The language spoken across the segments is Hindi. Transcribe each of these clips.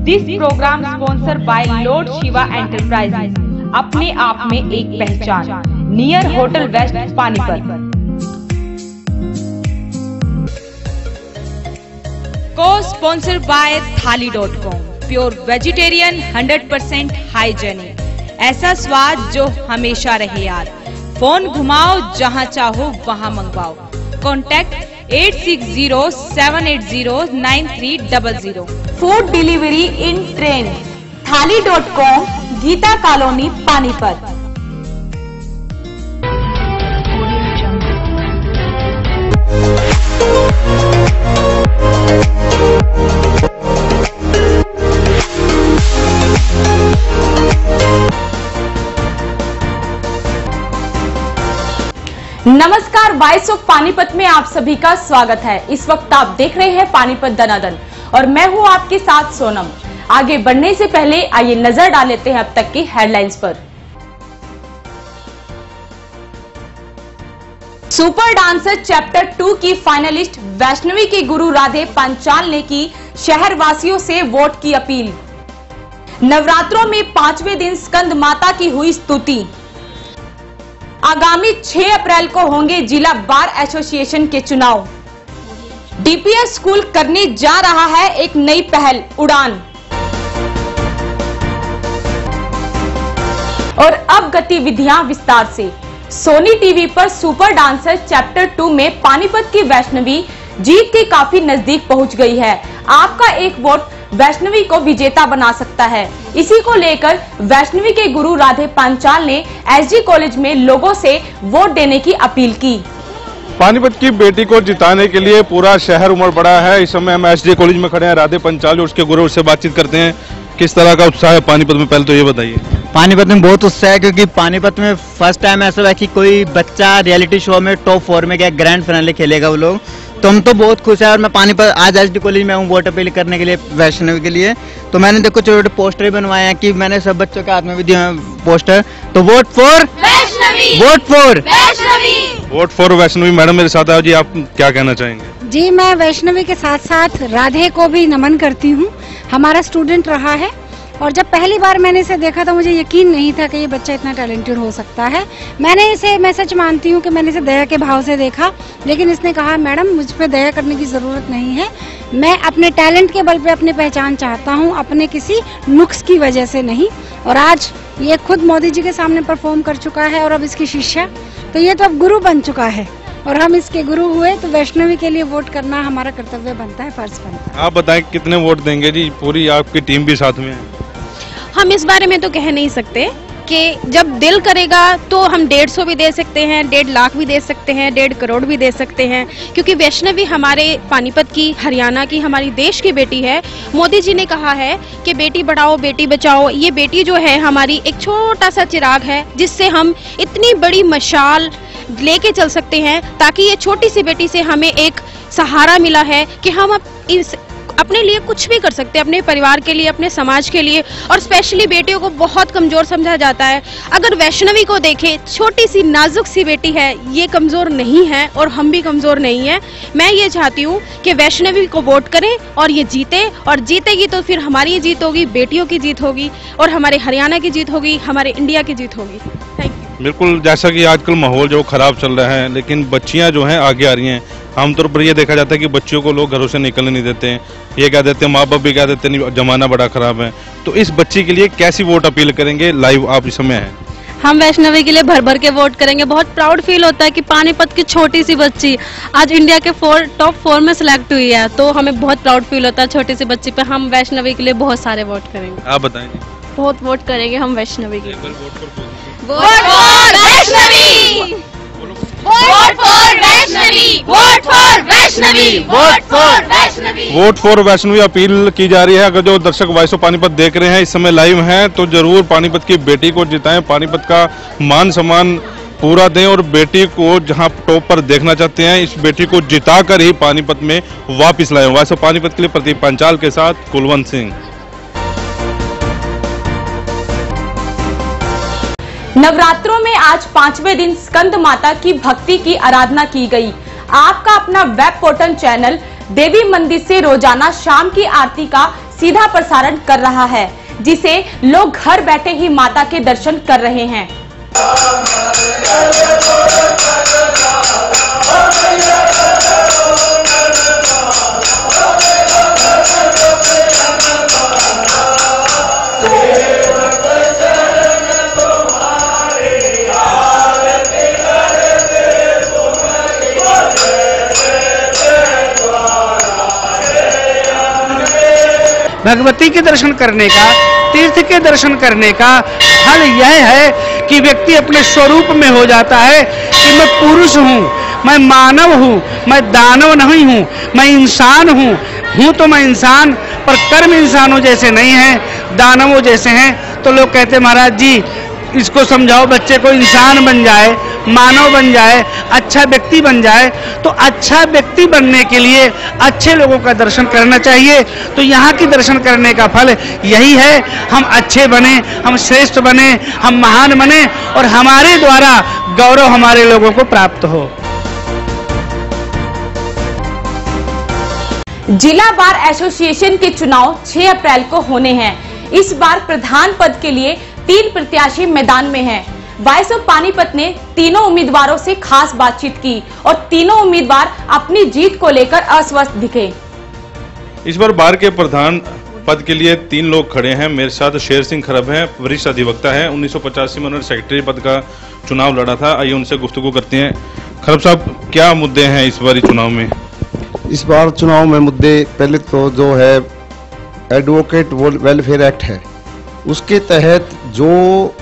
This program sponsor by Lord Shiva enterprises, अपने आप में एक पहचान, नियर होटल वेस्ट पानीपत। को स्पॉन्सर बाय थाली.com, प्योर वेजिटेरियन 100% हाइजेनिक, ऐसा स्वाद जो हमेशा रहे याद। फोन घुमाओ, जहां चाहो वहां मंगवाओ। कॉन्टैक्ट 8607809300। फूड डिलीवरी इन ट्रेन, थाली.com, गीता कॉलोनी पानीपत। नमस्कार, वॉइस ऑफ पानीपत में आप सभी का स्वागत है। इस वक्त आप देख रहे हैं पानीपत दनादन और मैं हूं आपके साथ सोनम। आगे बढ़ने से पहले आइए नजर डाल लेते हैं अब तक की हेडलाइंस पर। सुपर डांसर चैप्टर 2 की फाइनलिस्ट वैष्णवी के गुरु राधे पांचाल ने की शहरवासियों से वोट की अपील। नवरात्रों में 5वें दिन स्कंद माता की हुई स्तुति। आगामी 6 अप्रैल को होंगे जिला बार एसोसिएशन के चुनाव। डीपीएस स्कूल करने जा रहा है एक नई पहल, उड़ान। और अब गतिविधियां विस्तार से। सोनी टीवी पर सुपर डांसर चैप्टर 2 में पानीपत की वैष्णवी जीत के काफी नजदीक पहुंच गई है। आपका एक वोट वैष्णवी को विजेता बना सकता है। इसी को लेकर वैष्णवी के गुरु राधे पांचाल ने एसजी कॉलेज में लोगों से वोट देने की अपील की। पानीपत की बेटी को जिताने के लिए पूरा शहर उमड़ पड़ा है। इस समय हम एसजी कॉलेज में खड़े हैं। राधे पांचाल उसके गुरु से बातचीत करते हैं। किस तरह का उत्साह है पानीपत में, पहले तो ये बताइए। पानीपत में बहुत उत्साह है, क्योंकि पानीपत में फर्स्ट टाइम ऐसा हुआ कि कोई बच्चा रियलिटी शो में टॉप 4 में गया, ग्रैंड फाइनल खेलेगा वो लोग। तो हम तो बहुत खुश है। और मैं पानीपत आज एसडी कॉलेज में हूँ वोट अपील करने के लिए वैष्णवी के लिए। तो मैंने देखो छोटे छोटे पोस्टर बनवाए हैं कि मैंने सब बच्चों के हाथ में भी दिए हैं पोस्टर। तो vote for Vaishnavi, vote for Vaishnavi, vote for Vaishnavi. Madam मेरे साथ आओ जी, आप क्या कहना चाहेंगे? जी, मैं वैष्णवी के साथ साथ राधे को भी नमन करती हूँ। हमारा स्टूडेंट रहा है और जब पहली बार मैंने इसे देखा तो मुझे यकीन नहीं था कि ये बच्चा इतना टैलेंटेड हो सकता है। मैंने इसे, मैं सच मानती हूँ कि मैंने इसे दया के भाव से देखा, लेकिन इसने कहा मैडम मुझ पे दया करने की जरूरत नहीं है, मैं अपने टैलेंट के बल पे अपनी पहचान चाहता हूँ, अपने किसी नुक्स की वजह से नहीं। और आज ये खुद मोदी जी के सामने परफॉर्म कर चुका है और अब इसकी शिष्या, तो ये तो अब गुरु बन चुका है और हम इसके गुरु हुए। तो वैष्णवी के लिए वोट करना हमारा कर्तव्य बनता है, फर्ज बनता है। आप बताएं कितने वोट देंगे जी? पूरी आपकी टीम भी साथ में है। हम इस बारे में तो कह नहीं सकते कि जब दिल करेगा तो हम 150 भी दे सकते हैं, 1.5 लाख भी दे सकते हैं, 1.5 करोड़ भी दे सकते हैं, क्योंकि वैष्णवी हमारे पानीपत की, हरियाणा की, हमारी देश की बेटी है। मोदी जी ने कहा है कि बेटी बढ़ाओ बेटी बचाओ। ये बेटी जो है हमारी एक छोटा सा चिराग है जिससे हम इतनी बड़ी मशाल लेके चल सकते हैं, ताकि ये छोटी सी बेटी से हमें एक सहारा मिला है कि हम अपने लिए कुछ भी कर सकते हैं, अपने परिवार के लिए, अपने समाज के लिए। और स्पेशली बेटियों को बहुत कमजोर समझा जाता है। अगर वैष्णवी को देखें, छोटी सी नाजुक सी बेटी है, ये कमजोर नहीं है और हम भी कमजोर नहीं है। मैं ये चाहती हूँ कि वैष्णवी को वोट करें और ये जीते, और जीतेगी तो फिर हमारी जीत होगी, बेटियों की जीत होगी, और हमारे हरियाणा की जीत होगी, हमारे इंडिया की जीत होगी। Thank you. बिल्कुल, जैसा कि आजकल माहौल जो खराब चल रहा है, लेकिन बच्चियां जो हैं आगे आ रही हैं। आमतौर पर यह देखा जाता है कि बच्चियों को लोग घरों से निकलने नहीं देते हैं, ये कह देते हैं, माँ बाप भी कह देते हैं जमाना बड़ा खराब है। तो इस बच्ची के लिए कैसी वोट अपील करेंगे? लाइव आप इस समय हैं। हम वैष्णवी के लिए भर भर के वोट करेंगे। बहुत प्राउड फील होता है कि पानीपत की छोटी सी बच्ची आज इंडिया के टॉप 4 में सिलेक्ट हुई है, तो हमें बहुत प्राउड फील होता है छोटी सी बच्ची पे। हम वैष्णवी के लिए बहुत सारे वोट करेंगे। आप बताएं जी। बहुत वोट करेंगे हम वैष्णवी के लिए। Vote for Vaishnavi, vote for Vaishnavi, vote for Vaishnavi, vote for Vaishnavi, vote for Vaishnavi appeal की जा रही है। अगर जो दर्शक वॉइस ऑफ पानीपत देख रहे हैं, इस समय लाइव हैं, तो जरूर पानीपत की बेटी को जिताएं, पानीपत का मान सम्मान पूरा दें और बेटी को जहां टॉप पर देखना चाहते हैं, इस बेटी को जिताकर ही पानीपत में वापस लाएं। वॉइस ऑफ पानीपत के लिए प्रदीप पांचाल के साथ कुलवंत सिंह। नवरात्रों में आज 5वें दिन स्कंद माता की भक्ति की आराधना की गई। आपका अपना वेब पोर्टल चैनल देवी मंदिर से रोजाना शाम की आरती का सीधा प्रसारण कर रहा है, जिसे लोग घर बैठे ही माता के दर्शन कर रहे हैं। भगवती के दर्शन करने का, तीर्थ के दर्शन करने का फल यह है कि व्यक्ति अपने स्वरूप में हो जाता है कि मैं पुरुष हूँ, मैं मानव हूँ, मैं दानव नहीं हूँ, मैं इंसान हूँ तो मैं इंसान, पर कर्म इंसानों जैसे नहीं है, दानवों जैसे हैं। तो लोग कहते महाराज जी इसको समझाओ, बच्चे को इंसान बन जाए, मानव बन जाए, अच्छा व्यक्ति बन जाए। तो अच्छा व्यक्ति बनने के लिए अच्छे लोगों का दर्शन करना चाहिए। तो यहाँ की दर्शन करने का फल यही है, हम अच्छे बने, हम श्रेष्ठ बने, हम महान बने और हमारे द्वारा गौरव हमारे लोगों को प्राप्त हो। जिला बार एसोसिएशन के चुनाव 6 अप्रैल को होने हैं। इस बार प्रधान पद के लिए 3 प्रत्याशी मैदान में हैं। वॉइस ऑफ पानीपत ने तीनों उम्मीदवारों से खास बातचीत की और तीनों उम्मीदवार अपनी जीत को लेकर अस्वस्थ दिखे। इस बार बार के प्रधान पद के लिए 3 लोग खड़े हैं। मेरे साथ शेर सिंह खरब हैं, वरिष्ठ अधिवक्ता है। 1985 में उन्होंने सेक्रेटरी पद का चुनाव लड़ा था। आइए उनसे गुफ्तगू करते हैं। खरब साहब, क्या मुद्दे हैं इस बार चुनाव में? इस बार चुनाव में मुद्दे, पहले तो जो है एडवोकेट वेलफेयर एक्ट है, उसके तहत जो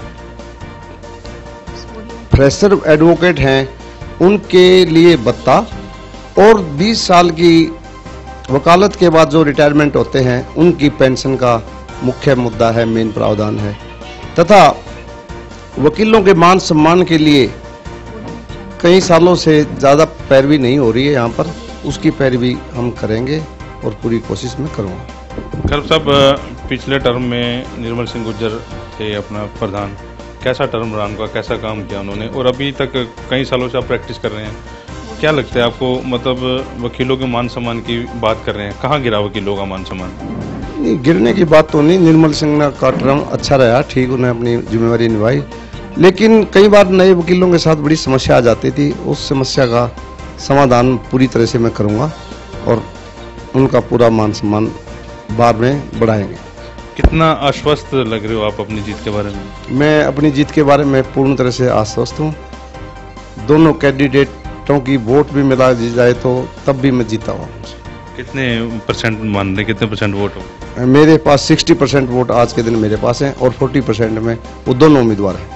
फ्रेशर एडवोकेट हैं उनके लिए भत्ता और 20 साल की वकालत के बाद जो रिटायरमेंट होते हैं उनकी पेंशन का मुख्य मुद्दा है, मेन प्रावधान है। तथा वकीलों के मान सम्मान के लिए कई सालों से ज़्यादा पैरवी नहीं हो रही है यहाँ पर, उसकी पैरवी हम करेंगे और पूरी कोशिश में करूँगा। खरब साहब, पिछले टर्म में निर्मल सिंह गुर्जर थे अपना प्रधान, कैसा टर्म रहा उनका, कैसा काम किया उन्होंने, और अभी तक कई सालों से आप प्रैक्टिस कर रहे हैं, क्या लगता है आपको? मतलब वकीलों के मान सम्मान की बात कर रहे हैं, कहाँ गिरा वकीलों का मान सम्मान? नहीं, गिरने की बात तो नहीं। निर्मल सिंह का टर्म अच्छा रहा, ठीक, उन्हें अपनी जिम्मेवारी निभाई, लेकिन कई बार नए वकीलों के साथ बड़ी समस्या आ जाती थी। उस समस्या का समाधान पूरी तरह से मैं करूँगा और उनका पूरा मान सम्मान बाद में बढ़ाएंगे। कितना आश्वस्त लग रहे हो आप अपनी जीत के बारे में? मैं अपनी जीत के बारे में पूर्ण तरह से आश्वस्त हूँ। दोनों कैंडिडेटों की वोट भी मिला जाए तो तब भी मैं जीता हूँ। कितने परसेंट मान रहे, कितने परसेंट वोट हो? मेरे पास 60% वोट आज के दिन मेरे पास हैं और 40% में वो दोनों उम्मीदवार हैं।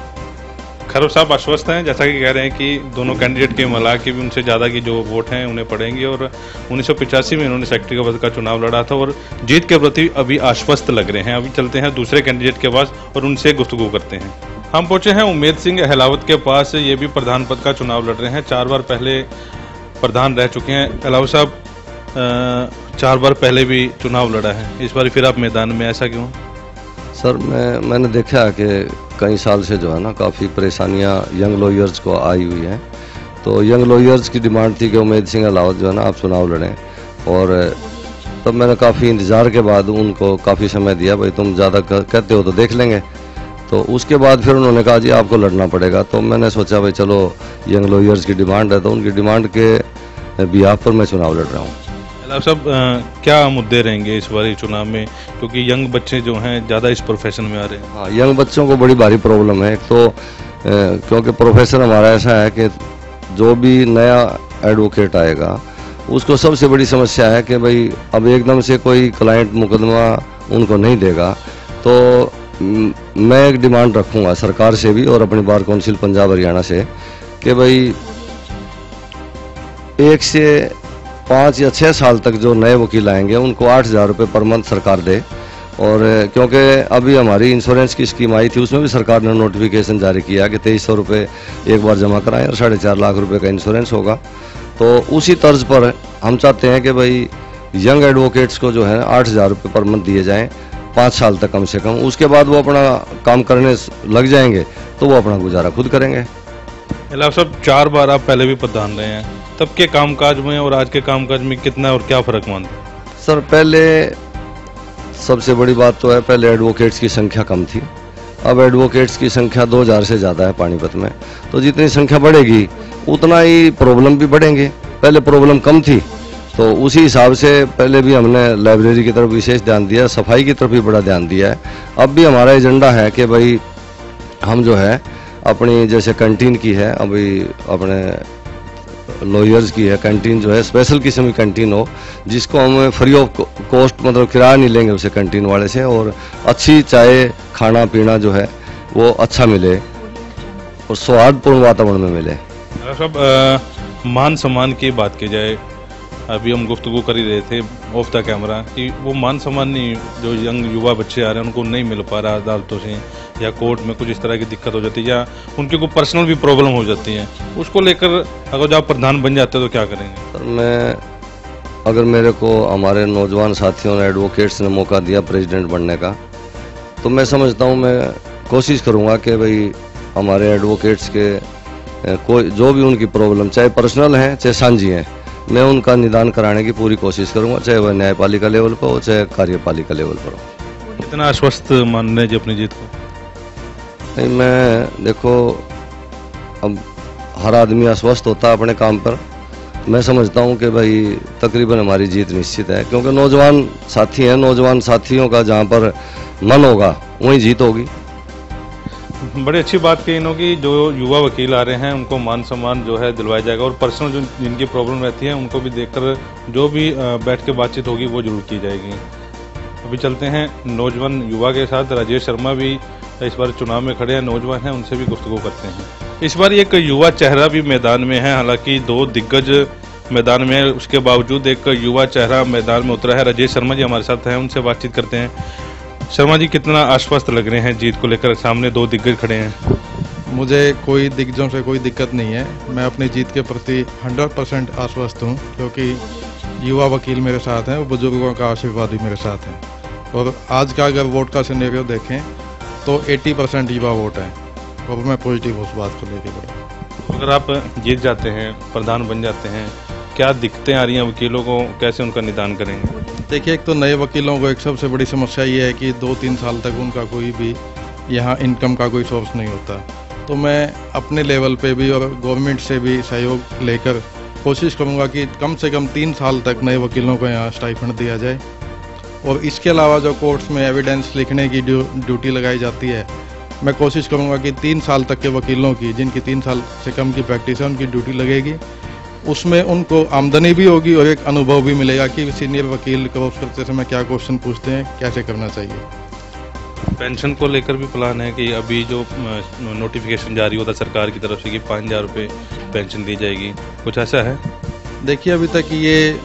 खरब साहब आश्वस्त हैं, जैसा कि कह रहे हैं कि दोनों कैंडिडेट के मिला के भी उनसे ज़्यादा की जो वोट हैं उन्हें पड़ेंगे, और 1985 में उन्होंने सेक्रेटरी पद का चुनाव लड़ा था और जीत के प्रति अभी आश्वस्त लग रहे हैं। अभी चलते हैं दूसरे कैंडिडेट के पास और उनसे गुफ्तगू करते हैं। हम पहुंचे हैं उम्मेद सिंह अहलावत के पास। ये भी प्रधान पद का चुनाव लड़ रहे हैं, 4 बार पहले प्रधान रह चुके हैं। अहलावत साहब, 4 बार पहले भी चुनाव लड़ा है, इस बार फिर आप मैदान में, ऐसा क्यों? सर, मैंने देखा है कि कई साल से जो है ना काफ़ी परेशानियां यंग लॉयर्स को आई हुई हैं। तो यंग लॉयर्स की डिमांड थी कि उम्मेद सिंह अहलावत जो है ना आप चुनाव लड़ें, और तब मैंने काफ़ी इंतज़ार के बाद उनको काफ़ी समय दिया, भाई तुम ज़्यादा कहते हो तो देख लेंगे। तो उसके बाद फिर उन्होंने कहा जी आपको लड़ना पड़ेगा। तो मैंने सोचा भाई चलो यंग लॉयर्स की डिमांड है तो उनकी डिमांड के बिहाफ पर मैं चुनाव लड़ रहा हूँ। साहब, क्या मुद्दे रहेंगे इस बार चुनाव में, क्योंकि यंग बच्चे जो हैं ज़्यादा इस प्रोफेशन में आ रहे हैं? हाँ, यंग बच्चों को बड़ी भारी प्रॉब्लम है। एक तो क्योंकि प्रोफेशन हमारा ऐसा है कि जो भी नया एडवोकेट आएगा उसको सबसे बड़ी समस्या है कि भाई अब एकदम से कोई क्लाइंट मुकदमा उनको नहीं देगा। तो मैं एक डिमांड रखूँगा सरकार से भी और अपनी बार काउंसिल पंजाब हरियाणा से कि भाई 1 से 5 या 6 साल तक जो नए वकील आएंगे उनको 8,000 रुपये पर मंथ सरकार दे। और क्योंकि अभी हमारी इंश्योरेंस की स्कीम आई थी उसमें भी सरकार ने नोटिफिकेशन जारी किया कि 2300 रुपये एक बार जमा कराएं और 4.5 लाख रुपए का इंश्योरेंस होगा। तो उसी तर्ज पर हम चाहते हैं कि भाई यंग एडवोकेट्स को जो है 8,000 रुपये पर मंथ दिए जाएँ 5 साल तक कम से कम। उसके बाद वो अपना काम करने लग जाएंगे तो वो अपना गुजारा खुद करेंगे। साहब, 4 बार आप पहले भी प्रधान रहे हैं, तब के कामकाज में और आज के कामकाज में कितना और क्या फर्क मानते हैं? सर, पहले सबसे बड़ी बात तो है, पहले एडवोकेट्स की संख्या कम थी, अब एडवोकेट्स की संख्या 2000 से ज़्यादा है पानीपत में। तो जितनी संख्या बढ़ेगी उतना ही प्रॉब्लम भी बढ़ेंगे। पहले प्रॉब्लम कम थी तो उसी हिसाब से पहले भी हमने लाइब्रेरी की तरफ विशेष ध्यान दिया, सफाई की तरफ भी बड़ा ध्यान दिया है। अब भी हमारा एजेंडा है कि भाई हम जो है अपनी जैसे कैंटीन की है, अभी अपने लॉयर्स की है कैंटीन, जो है स्पेशल किस्म की कैंटीन हो जिसको हम फ्री ऑफ कॉस्ट मतलब किराया नहीं लेंगे उसे कैंटीन वाले से, और अच्छी चाय खाना पीना जो है वो अच्छा मिले और सौहार्दपूर्ण वातावरण में मिले। साहब, मान सम्मान की बात की जाए, अभी हम गुफ्तगू कर ही रहे थे ऑफ द कैमरा कि वो मान सम्मान नहीं, जो यंग युवा बच्चे आ रहे हैं उनको नहीं मिल पा रहा अदालतों से, या कोर्ट में कुछ इस तरह की दिक्कत हो जाती है, या उनकी कोई पर्सनल भी प्रॉब्लम हो जाती है, उसको लेकर अगर जब आप प्रधान बन जाते हैं तो क्या करेंगे? सर, मैं अगर मेरे को हमारे नौजवान साथियों ने एडवोकेट्स ने मौका दिया प्रेसिडेंट बनने का, तो मैं समझता हूँ मैं कोशिश करूँगा कि भाई हमारे एडवोकेट्स के कोई जो भी उनकी प्रॉब्लम चाहे पर्सनल हैं चाहे साझी हैं, मैं उनका निदान कराने की पूरी कोशिश करूँगा, चाहे वह न्यायपालिका लेवल पर हो चाहे कार्यपालिका लेवल पर हो। कितना आश्वस्त मान रहे जी अपनी जीत को? नहीं, मैं देखो अब हर आदमी आश्वस्त होता है अपने काम पर, मैं समझता हूं कि भाई तकरीबन हमारी जीत निश्चित है, क्योंकि नौजवान साथी हैं, नौजवान साथियों का जहां पर मन होगा वहीं जीत होगी। बड़ी अच्छी बात कही इन्हों की, जो युवा वकील आ रहे हैं उनको मान सम्मान जो है दिलवाया जाएगा, और पर्सनल जो जिनकी प्रॉब्लम रहती है उनको भी देखकर जो भी बैठ के बातचीत होगी वो जरूर की जाएगी। अभी चलते हैं नौजवान युवा के साथ, राजेश शर्मा भी इस बार चुनाव में खड़े हैं, नौजवान हैं, उनसे भी गुफ्तगू करते हैं। इस बार एक युवा चेहरा भी मैदान में है, हालांकि दो दिग्गज मैदान में है, उसके बावजूद एक युवा चेहरा मैदान में उतरा है। राजेश शर्मा जी हमारे साथ हैं, उनसे बातचीत करते हैं। शर्मा जी, कितना आश्वस्त लग रहे हैं जीत को लेकर? सामने दो दिग्गज खड़े हैं। मुझे कोई दिग्गजों से कोई दिक्कत नहीं है, मैं अपनी जीत के प्रति 100% आश्वस्त हूँ, क्योंकि युवा वकील मेरे साथ हैं और बुजुर्गों का आशीर्वाद भी मेरे साथ है। और आज का अगर वोट का सिनेरियो देखें तो 80% युवा वोट है, और मैं पॉजिटिव उस बात को लेकर। अगर आप जीत जाते हैं, प्रधान बन जाते हैं, क्या दिक्कतें आ रही हैं वकीलों को, कैसे उनका निदान करेंगे? देखिए, एक तो नए वकीलों को एक सबसे बड़ी समस्या ये है कि 2-3 साल तक उनका कोई भी यहाँ इनकम का कोई सोर्स नहीं होता। तो मैं अपने लेवल पे भी और गवर्नमेंट से भी सहयोग लेकर कोशिश करूँगा कि कम से कम 3 साल तक नए वकीलों को यहाँ स्टाइपेंड दिया जाए। और इसके अलावा जो कोर्ट्स में एविडेंस लिखने की ड्यूटी लगाई जाती है, मैं कोशिश करूँगा कि 3 साल तक के वकीलों की, जिनकी 3 साल से कम की प्रैक्टिस है, उनकी ड्यूटी लगेगी। उसमें उनको आमदनी भी होगी और एक अनुभव भी मिलेगा कि सीनियर वकील क्रॉस करते समय क्या क्वेश्चन पूछते हैं, कैसे करना चाहिए। पेंशन को लेकर भी प्लान है कि अभी जो नोटिफिकेशन जारी होता सरकार की तरफ से कि 5000 रुपये पेंशन दी जाएगी, कुछ ऐसा है? देखिए, अभी तक ये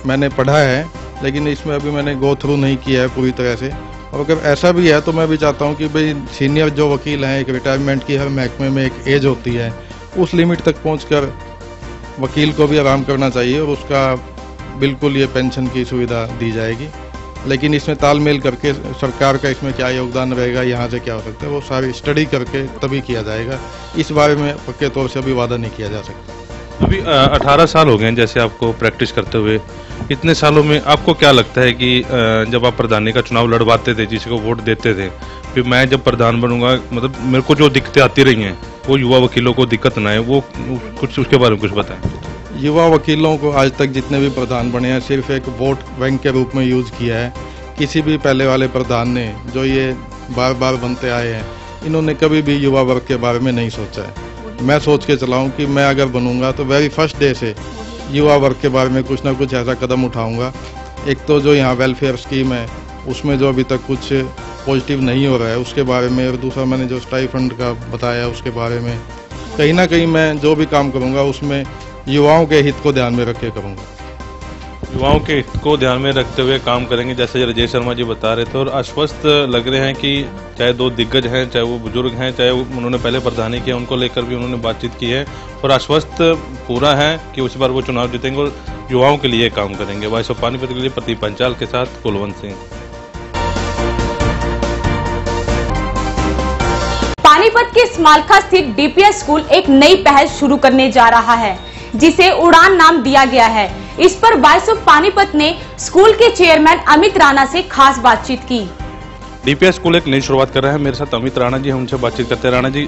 मैंने पढ़ा है, लेकिन इसमें अभी मैंने गो थ्रू नहीं किया है पूरी तरह से। और अगर ऐसा भी है तो मैं भी चाहता हूँ कि भाई सीनियर जो वकील हैं, एक रिटायरमेंट की हर महकमे में एक एज होती है, उस लिमिट तक पहुँचकर वकील को भी आराम करना चाहिए और उसका बिल्कुल ये पेंशन की सुविधा दी जाएगी। लेकिन इसमें तालमेल करके सरकार का इसमें क्या योगदान रहेगा, यहाँ से क्या हो सकता है, वो सारी स्टडी करके तभी किया जाएगा। इस बारे में पक्के तौर से अभी वादा नहीं किया जा सकता। अभी 18 साल हो गए हैं जैसे आपको प्रैक्टिस करते हुए, इतने सालों में आपको क्या लगता है कि जब आप प्रधानी का चुनाव लड़वाते थे, जिसे को वोट देते थे, फिर मैं जब प्रधान बनूंगा, मतलब मेरे को जो दिक्कतें आती रही हैं वो युवा वकीलों को दिक्कत ना है, वो कुछ उसके बारे में कुछ बताएं। युवा वकीलों को आज तक जितने भी प्रधान बने हैं सिर्फ एक वोट बैंक के रूप में यूज़ किया है। किसी भी पहले वाले प्रधान ने, जो ये बार बार बनते आए हैं, इन्होंने कभी भी युवा वर्ग के बारे में नहीं सोचा है। मैं सोच के चला हूँ कि मैं अगर बनूंगा तो वेरी फर्स्ट डे से युवा वर्ग के बारे में कुछ ना कुछ ऐसा कदम उठाऊंगा। एक तो जो यहाँ वेलफेयर स्कीम है उसमें जो अभी तक कुछ पॉजिटिव नहीं हो रहा है उसके बारे में, और दूसरा मैंने जो स्टाइपेंड का बताया उसके बारे में, कहीं ना कहीं मैं जो भी काम करूँगा उसमें युवाओं के हित को ध्यान में रख के करूँगा। युवाओं के हित को ध्यान में रखते हुए काम करेंगे, जैसे राजेश शर्मा जी बता रहे थे, और आश्वस्त लग रहे हैं कि चाहे दो दिग्गज हैं, चाहे वो बुजुर्ग हैं, चाहे उन्होंने पहले प्रधानी किया, उनको लेकर भी उन्होंने बातचीत की है, और आश्वस्त पूरा है कि उस बार वो चुनाव जीतेंगे और युवाओं के लिए काम करेंगे। वॉइस ऑफ पानीपत के लिए प्रदीप पंचाल के साथ कुलवंत सिंह। पानीपत के स्मालखा स्थित डीपीएस स्कूल एक नई पहल शुरू करने जा रहा है, जिसे उड़ान नाम दिया गया है। इस पर वॉइस ऑफ पानीपत ने स्कूल के चेयरमैन अमित राणा से खास बातचीत की। डीपीएस स्कूल एक नई शुरुआत कर रहा है। मेरे साथ अमित राणा जी हैं, उनसे बातचीत करते हैं। राणा जी,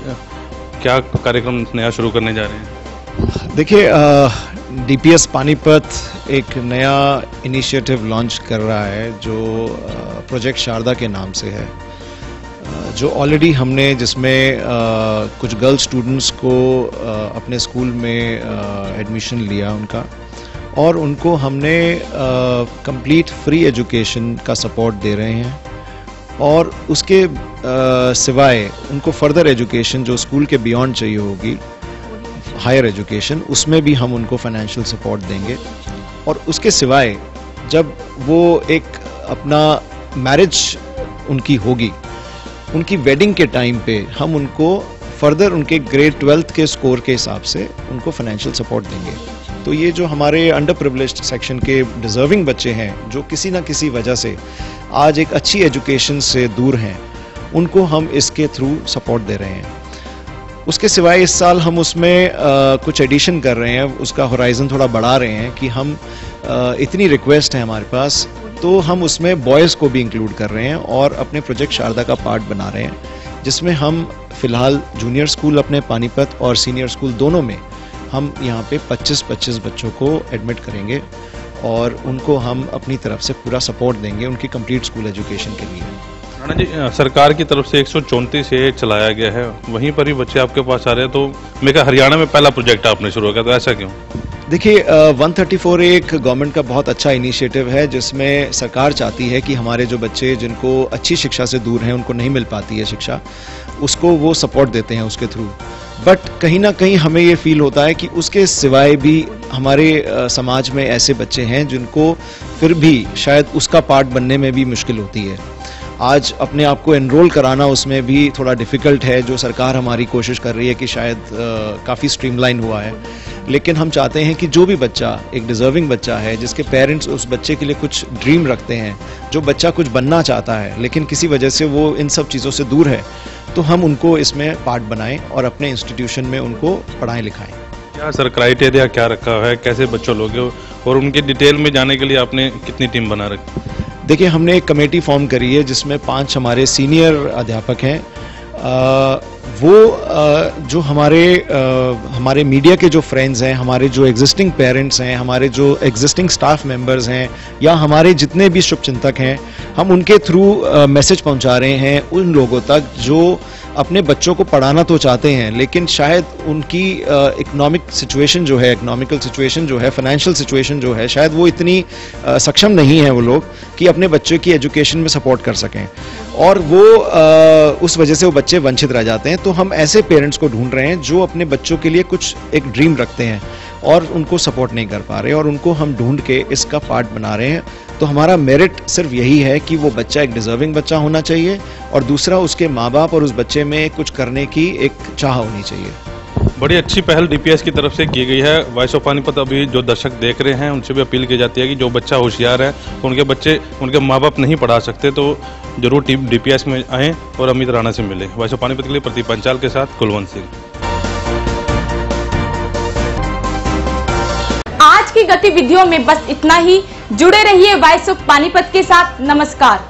क्या कार्यक्रम नया शुरू करने जा रहे हैं? देखिए, डीपीएस पानीपत एक नया इनिशिएटिव लॉन्च कर रहा है जो प्रोजेक्ट शारदा के नाम से है, जो ऑलरेडी हमने जिसमें कुछ गर्ल स्टूडेंट्स को अपने स्कूल में एडमिशन लिया उनका, और उनको हमने कंप्लीट फ्री एजुकेशन का सपोर्ट दे रहे हैं। और उसके सिवाय उनको फर्दर एजुकेशन जो स्कूल के बियॉन्ड चाहिए होगी, हायर एजुकेशन, उसमें भी हम उनको फाइनेंशियल सपोर्ट देंगे। और उसके सिवाय जब वो एक अपना मैरिज उनकी होगी, उनकी वेडिंग के टाइम पे हम उनको फर्दर उनके ग्रेड 12th के स्कोर के हिसाब से उनको फाइनेंशियल सपोर्ट देंगे। तो ये जो हमारे अंडर प्रिविलेज्ड सेक्शन के डिजर्विंग बच्चे हैं, जो किसी ना किसी वजह से आज एक अच्छी एजुकेशन से दूर हैं, उनको हम इसके थ्रू सपोर्ट दे रहे हैं। उसके सिवाय इस साल हम उसमें कुछ एडिशन कर रहे हैं, उसका होराइजन थोड़ा बढ़ा रहे हैं कि हम इतनी रिक्वेस्ट है हमारे पास, तो हम उसमें बॉयज़ को भी इंक्लूड कर रहे हैं और अपने प्रोजेक्ट शारदा का पार्ट बना रहे हैं, जिसमें हम फिलहाल जूनियर स्कूल अपने पानीपत और सीनियर स्कूल दोनों में हम यहाँ पे 25-25 बच्चों को एडमिट करेंगे और उनको हम अपनी तरफ से पूरा सपोर्ट देंगे उनकी कंप्लीट स्कूल एजुकेशन के लिए। राणा जी, सरकार की तरफ से 134 ए चलाया गया है, वहीं पर ही बच्चे आपके पास आ रहे हैं, तो मेरे ख्याल हरियाणा में पहला प्रोजेक्ट आपने शुरू किया, तो ऐसा क्यों? देखिए, 134 एक गवर्नमेंट का बहुत अच्छा इनिशिएटिव है, जिसमें सरकार चाहती है कि हमारे जो बच्चे जिनको अच्छी शिक्षा से दूर हैं, उनको नहीं मिल पाती है शिक्षा, उसको वो सपोर्ट देते हैं उसके थ्रू। बट कहीं ना कहीं हमें ये फील होता है कि उसके सिवाय भी हमारे समाज में ऐसे बच्चे हैं जिनको फिर भी शायद उसका पार्ट बनने में भी मुश्किल होती है। आज अपने आप को एनरोल कराना उसमें भी थोड़ा डिफ़िकल्ट है, जो सरकार हमारी कोशिश कर रही है कि शायद काफ़ी स्ट्रीमलाइन हुआ है। लेकिन हम चाहते हैं कि जो भी बच्चा एक डिज़र्विंग बच्चा है, जिसके पेरेंट्स उस बच्चे के लिए कुछ ड्रीम रखते हैं, जो बच्चा कुछ बनना चाहता है लेकिन किसी वजह से वो इन सब चीज़ों से दूर है, तो हम उनको इसमें पार्ट बनाएं और अपने इंस्टीट्यूशन में उनको पढ़ाएं लिखाएं। क्या सर क्राइटेरिया क्या रखा है, कैसे बच्चों लोगे, और उनके डिटेल में जाने के लिए आपने कितनी टीम बना रखी? देखिए, हमने एक कमेटी फॉर्म करी है जिसमें 5 हमारे सीनियर अध्यापक हैं। जो हमारे मीडिया के जो फ्रेंड्स हैं, हमारे जो एग्जिस्टिंग पेरेंट्स हैं, हमारे जो एग्जिस्टिंग स्टाफ मेंबर्स हैं, या हमारे जितने भी शुभचिंतक हैं, हम उनके थ्रू मैसेज पहुंचा रहे हैं उन लोगों तक जो अपने बच्चों को पढ़ाना तो चाहते हैं, लेकिन शायद उनकी इकोनॉमिकल सिचुएशन जो है, फाइनेंशियल सिचुएशन जो है, शायद वो इतनी सक्षम नहीं है वो लोग कि अपने बच्चे की एजुकेशन में सपोर्ट कर सकें, और वो उस वजह से वो बच्चे वंचित रह जाते हैं। तो हम ऐसे पेरेंट्स को ढूंढ रहे हैं जो अपने बच्चों के लिए कुछ एक ड्रीम रखते हैं और उनको सपोर्ट नहीं कर पा रहे, और उनको हम ढूंढ के इसका पार्ट बना रहे हैं। तो हमारा मेरिट सिर्फ यही है कि वो बच्चा एक डिजर्विंग बच्चा होना चाहिए, और दूसरा उसके माँ बाप और उस बच्चे में कुछ करने की एक चाह होनी चाहिए। बड़ी अच्छी पहल डीपीएस की तरफ से की गई है। वॉइस ऑफ पानीपत अभी जो दर्शक देख रहे हैं उनसे भी अपील की जाती है कि जो बच्चा होशियार है, उनके बच्चे उनके माँ बाप नहीं पढ़ा सकते, तो जरूर टीम डीपीएस में आएँ और अमित राणा से मिले। वॉइस ऑफ पानीपत के लिए प्रदीप पंचाल के साथ कुलवंत सिंह। आज की गतिविधियों में बस इतना ही। जुड़े रहिए वॉइस ऑफ पानीपत के साथ। नमस्कार।